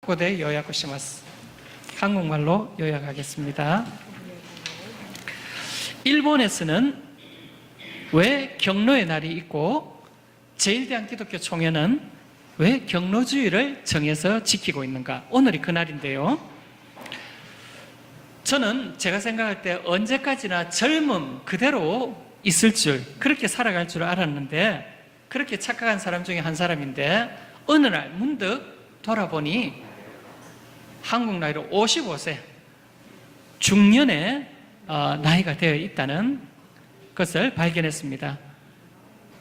고대 요약하시마스. 한국말로 요약하겠습니다. 일본에서는 왜 경로의 날이 있고 제1대한기독교 총회는 왜 경로주의를 정해서 지키고 있는가? 오늘이 그날인데요. 저는 제가 생각할 때 언제까지나 젊음 그대로 있을 줄, 그렇게 살아갈 줄 알았는데, 그렇게 착각한 사람 중에 한 사람인데, 어느 날 문득 돌아보니 한국 나이로 55세 중년의 나이가 되어 있다는 것을 발견했습니다.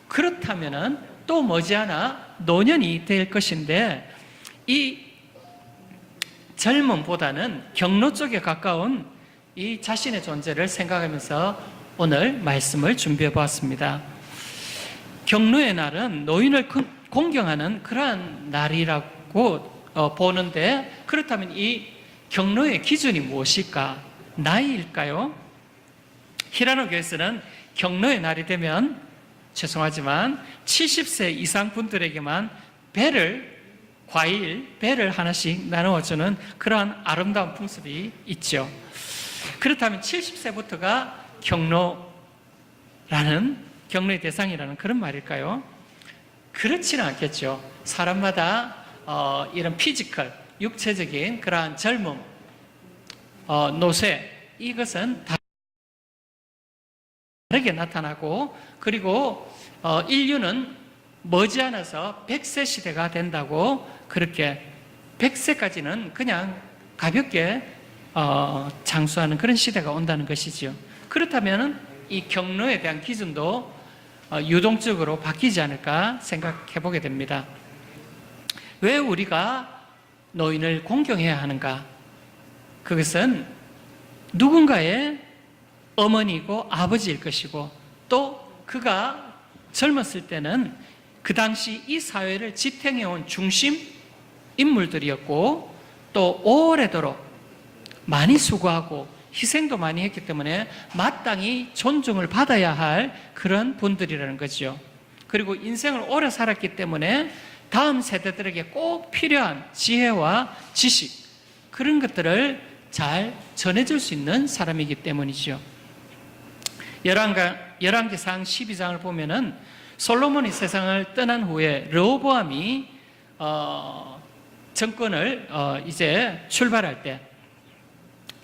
그렇다면 또 머지않아 노년이 될 것인데, 이 젊음보다는 경로 쪽에 가까운 이 자신의 존재를 생각하면서 오늘 말씀을 준비해 보았습니다. 경로의 날은 노인을 공경하는 그러한 날이라고 보는데, 그렇다면 이 경로의 기준이 무엇일까? 나이일까요? 히라노 교회에서는 경로의 날이 되면 죄송하지만 70세 이상 분들에게만 배를 하나씩 나누어주는 그러한 아름다운 풍습이 있죠. 그렇다면 70세부터가 경로의 대상이라는 그런 말일까요? 그렇지는 않겠죠. 사람마다 이런 피지컬, 육체적인 그러한 젊음, 노쇠, 이것은 다르게 나타나고, 그리고 인류는 머지않아서 100세 시대가 된다고, 그렇게 100세까지는 그냥 가볍게 장수하는 그런 시대가 온다는 것이죠. 그렇다면 이 경로에 대한 기준도 유동적으로 바뀌지 않을까 생각해 보게 됩니다. 왜 우리가 노인을 공경해야 하는가? 그것은 누군가의 어머니고 아버지일 것이고, 또 그가 젊었을 때는 그 당시 이 사회를 지탱해온 중심 인물들이었고, 또 오래도록 많이 수고하고 희생도 많이 했기 때문에 마땅히 존중을 받아야 할 그런 분들이라는 거죠. 그리고 인생을 오래 살았기 때문에 다음 세대들에게 꼭 필요한 지혜와 지식, 그런 것들을 잘 전해줄 수 있는 사람이기 때문이죠. 열왕기상 12장을 보면은 솔로몬이 세상을 떠난 후에 르호보암이 정권을 이제 출발할 때,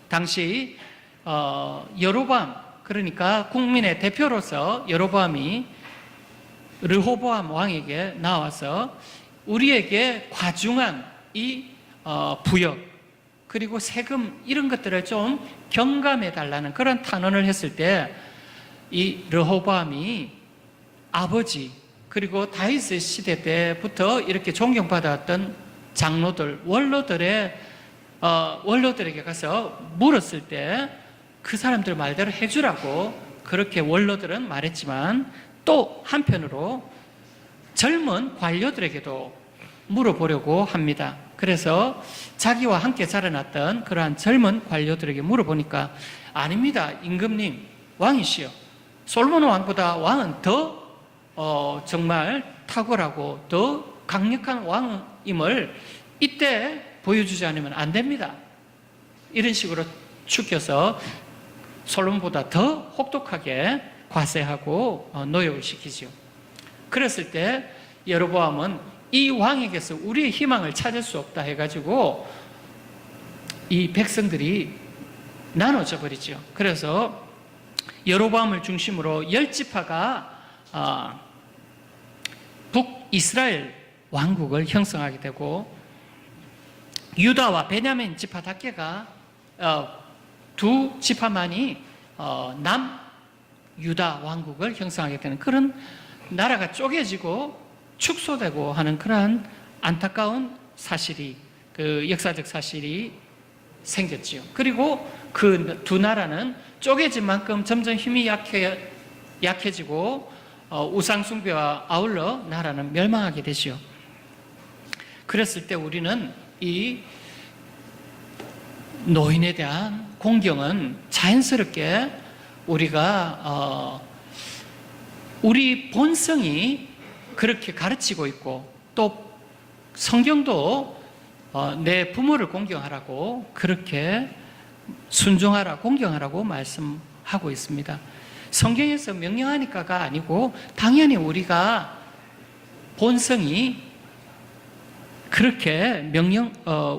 당시 여로보암, 그러니까 국민의 대표로서 여로보암이 르호보암 왕에게 나와서 우리에게 과중한 이 부역, 그리고 세금, 이런 것들을 좀 경감해 달라는 그런 탄원을 했을 때, 이 르호보암이 아버지, 그리고 다윗의 시대 때부터 이렇게 존경받았던 장로들, 원로들에게 가서 물었을 때 그 사람들 말대로 해주라고 그렇게 원로들은 말했지만, 또 한편으로 젊은 관료들에게도 물어보려고 합니다. 그래서 자기와 함께 자라났던 그러한 젊은 관료들에게 물어보니까, 아닙니다, 임금님, 왕이시여. 솔로몬 왕보다 왕은 더 정말 탁월하고 더 강력한 왕임을 이때 보여주지 않으면 안 됩니다. 이런 식으로 축혀서 솔로몬보다 더 혹독하게 과세하고 노역을 시키죠. 그랬을 때 여로보암은 이 왕에게서 우리의 희망을 찾을 수 없다 해가지고 이 백성들이 나눠져 버리죠. 그래서 여로보암을 중심으로 10지파가 북이스라엘 왕국을 형성하게 되고, 유다와 베냐민 지파답게가 두 지파만이 남유다 왕국을 형성하게 되는 그런, 나라가 쪼개지고 축소되고 하는 그러한 안타까운 사실이, 그 역사적 사실이 생겼지요. 그리고 그 두 나라는 쪼개진 만큼 점점 힘이 약해지고 우상 숭배와 아울러 나라는 멸망하게 되지요. 그랬을 때 우리는 이 노인에 대한 공경은 자연스럽게 우리가 우리 본성이 그렇게 가르치고 있고, 또 성경도 내 부모를 공경하라고, 그렇게 순종하라, 공경하라고 말씀하고 있습니다. 성경에서 명령하니까가 아니고 당연히 우리가 본성이 그렇게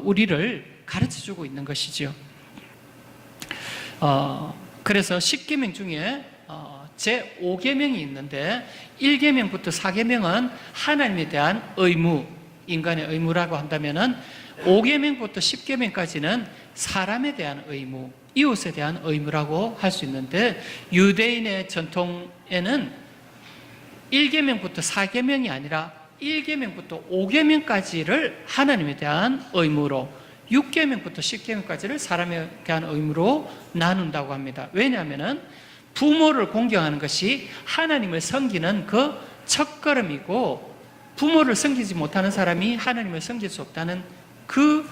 우리를 가르쳐주고 있는 것이죠. 그래서 10계명 중에 제5계명이 있는데 1계명부터 4계명은 하나님에 대한 의무, 인간의 의무라고 한다면은 5계명부터 10계명까지는 사람에 대한 의무, 이웃에 대한 의무라고 할 수 있는데, 유대인의 전통에는 1계명부터 4계명이 아니라 1계명부터 5계명까지를 하나님에 대한 의무로, 6계명부터 10계명까지를 사람에 대한 의무로 나눈다고 합니다. 왜냐하면 부모를 공경하는 것이 하나님을 섬기는 그 첫걸음이고, 부모를 섬기지 못하는 사람이 하나님을 섬길 수 없다는 그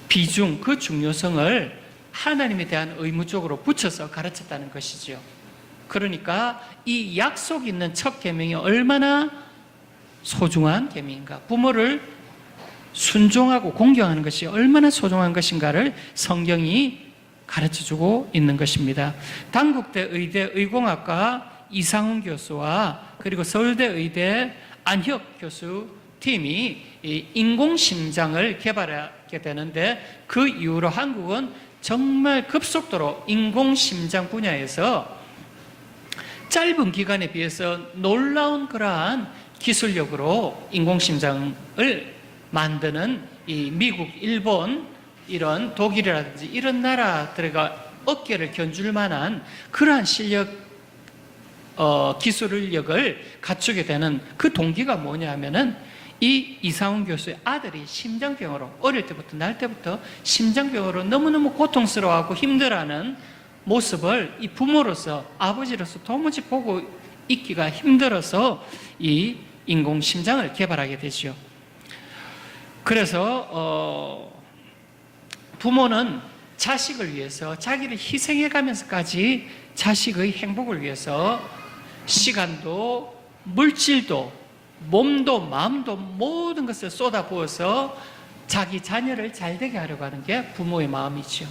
비중, 그 중요성을 하나님에 대한 의무 쪽으로 붙여서 가르쳤다는 것이죠. 그러니까 이 약속 있는 첫 계명이 얼마나 소중한 계명인가, 부모를 순종하고 공경하는 것이 얼마나 소중한 것인가를 성경이 가르쳐주고 있는 것입니다. 단국대 의대 의공학과 이상훈 교수와 그리고 서울대 의대 안혁 교수 팀이 인공심장을 개발하게 되는데, 그 이후로 한국은 정말 급속도로 인공심장 분야에서 짧은 기간에 비해서 놀라운 그러한 기술력으로 인공심장을 만드는 이 미국, 일본, 이런 독일이라든지 이런 나라들과 어깨를 견줄 만한 그러한 실력, 기술력을 갖추게 되는 그 동기가 뭐냐 하면은 이 이상훈 교수의 아들이 심장병으로, 어릴 때부터, 날 때부터 심장병으로 너무너무 고통스러워하고 힘들어하는 모습을 이 부모로서, 아버지로서 도무지 보고 있기가 힘들어서 이 인공심장을 개발하게 되죠. 그래서 부모는 자식을 위해서 자기를 희생해 가면서까지 자식의 행복을 위해서 시간도 물질도 몸도 마음도 모든 것을 쏟아부어서 자기 자녀를 잘되게 하려고 하는 게 부모의 마음이죠.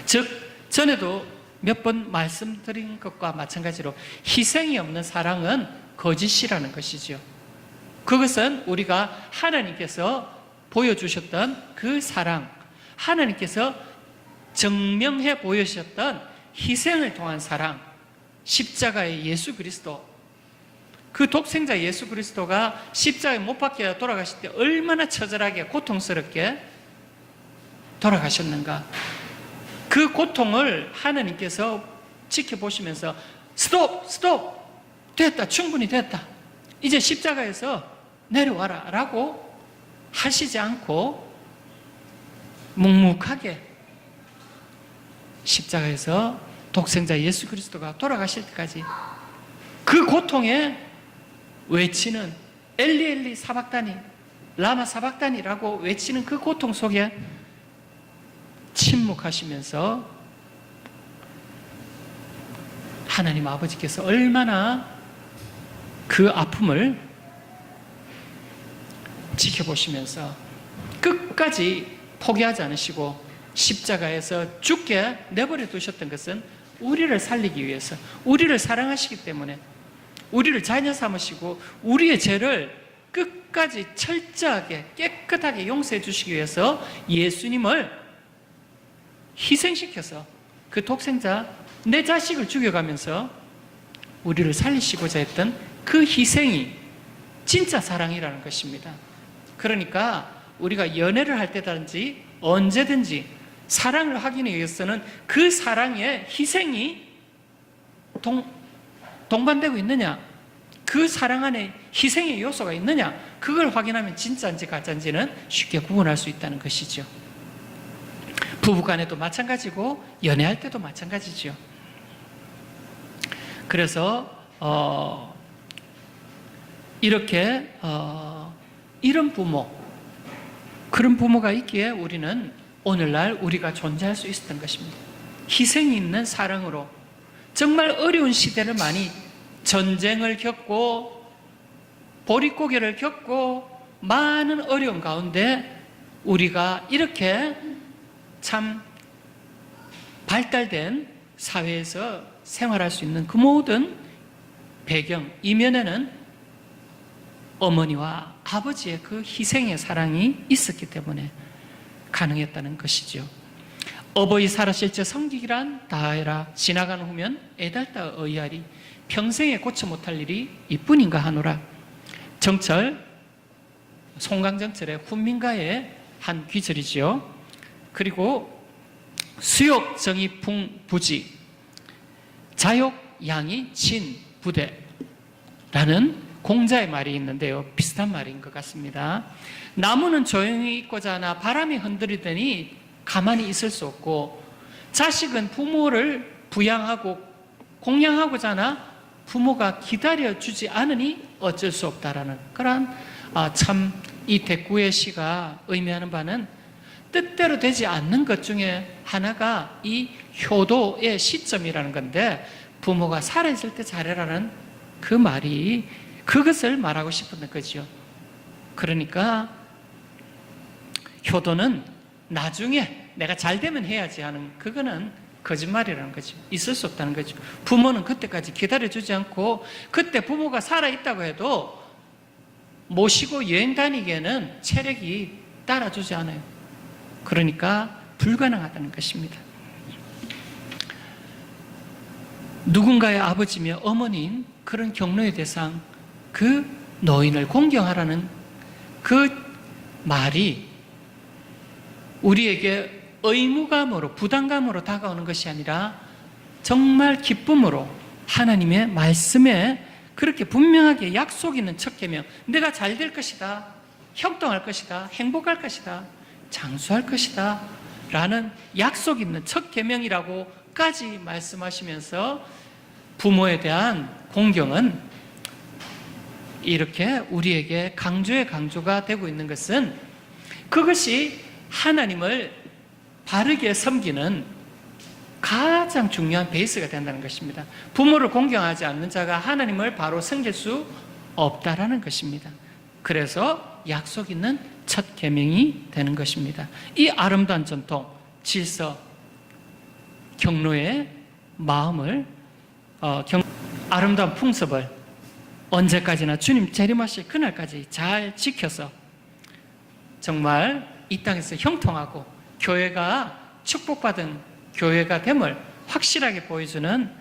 즉 전에도 몇 번 말씀드린 것과 마찬가지로 희생이 없는 사랑은 거짓이라는 것이죠. 그것은 우리가 하나님께서 보여주셨던 그 사랑, 하나님께서 증명해 보여주셨던 희생을 통한 사랑, 십자가의 예수 그리스도, 그 독생자 예수 그리스도가 십자가에 못 박혀 돌아가실 때 얼마나 처절하게 고통스럽게 돌아가셨는가, 그 고통을 하나님께서 지켜보시면서 스톱! 됐다, 충분히 됐다, 이제 십자가에서 내려와라 라고 하시지 않고 묵묵하게 십자가에서 독생자 예수 그리스도가 돌아가실 때까지 그 고통에 외치는, 엘리 엘리 사박다니, 라마 사박다니라고 외치는 그 고통 속에 침묵하시면서 하나님 아버지께서 얼마나 그 아픔을 지켜보시면서 끝까지 포기하지 않으시고 십자가에서 죽게 내버려 두셨던 것은 우리를 살리기 위해서, 우리를 사랑하시기 때문에, 우리를 자녀 삼으시고 우리의 죄를 끝까지 철저하게 깨끗하게 용서해 주시기 위해서 예수님을 희생시켜서 그 독생자, 내 자식을 죽여가면서 우리를 살리시고자 했던 그 희생이 진짜 사랑이라는 것입니다. 그러니까 우리가 연애를 할 때든지 언제든지 사랑을 하기 위해서는 그 사랑의 희생이 동반되고 있느냐, 그 사랑 안에 희생의 요소가 있느냐, 그걸 확인하면 진짜인지 가짜인지는 쉽게 구분할 수 있다는 것이죠. 부부간에도 마찬가지고 연애할 때도 마찬가지죠. 그래서 이렇게 이런 부모, 그런 부모가 있기에 우리는 오늘날 우리가 존재할 수 있었던 것입니다. 희생이 있는 사랑으로 정말 어려운 시대를 많이, 전쟁을 겪고 보릿고개를 겪고 많은 어려움 가운데 우리가 이렇게 참 발달된 사회에서 생활할 수 있는 그 모든 배경, 이면에는 어머니와 아버지의 그 희생의 사랑이 있었기 때문에 가능했다는 것이죠. 어버이 살아실제 성기기란 다하여라. 지나가는 후면 애달다 의하리. 평생에 고쳐 못할 일이 이뿐인가 하노라. 정철, 송강정철의 훈민가의 한 귀절이지요. 그리고 수욕 정의풍 부지, 자욕 양이 진 부대라는 공자의 말이 있는데요. 비슷한 말인 것 같습니다. 나무는 조용히 있고자 하나 바람이 흔들리더니 가만히 있을 수 없고, 자식은 부모를 부양하고 공양하고자 하나 부모가 기다려주지 않으니 어쩔 수 없다라는 그런 참 이 대구의 시가 의미하는 바는 뜻대로 되지 않는 것 중에 하나가 이 효도의 시점이라는 건데, 부모가 살아있을 때 잘해라는 그 말이 그것을 말하고 싶은 거죠. 그러니까 효도는 나중에 내가 잘 되면 해야지 하는, 그거는 거짓말이라는 거죠. 있을 수 없다는 거죠. 부모는 그때까지 기다려주지 않고, 그때 부모가 살아있다고 해도 모시고 여행 다니기에는 체력이 따라주지 않아요. 그러니까 불가능하다는 것입니다. 누군가의 아버지며 어머니인 그런 경로의 대상, 그 노인을 공경하라는 그 말이 우리에게 의무감으로, 부담감으로 다가오는 것이 아니라 정말 기쁨으로 하나님의 말씀에 그렇게 분명하게 약속 있는 첫 계명, 내가 잘 될 것이다, 형통할 것이다, 행복할 것이다, 장수할 것이다 라는 약속 있는 첫 계명이라고까지 말씀하시면서 부모에 대한 공경은 이렇게 우리에게 강조의 강조가 되고 있는 것은, 그것이 하나님을 바르게 섬기는 가장 중요한 베이스가 된다는 것입니다. 부모를 공경하지 않는 자가 하나님을 바로 섬길 수 없다라는 것입니다. 그래서 약속 있는 첫 계명이 되는 것입니다. 이 아름다운 전통, 질서, 경로의 마음을, 아름다운 풍습을 언제까지나 주님 재림하실 그날까지 잘 지켜서 정말 이 땅에서 형통하고 교회가 축복받은 교회가 됨을 확실하게 보여주는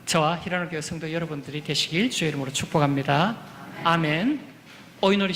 저와 히라노 교회 성도 여러분들이 되시길 주의 이름으로 축복합니다. 아멘. 오이놀이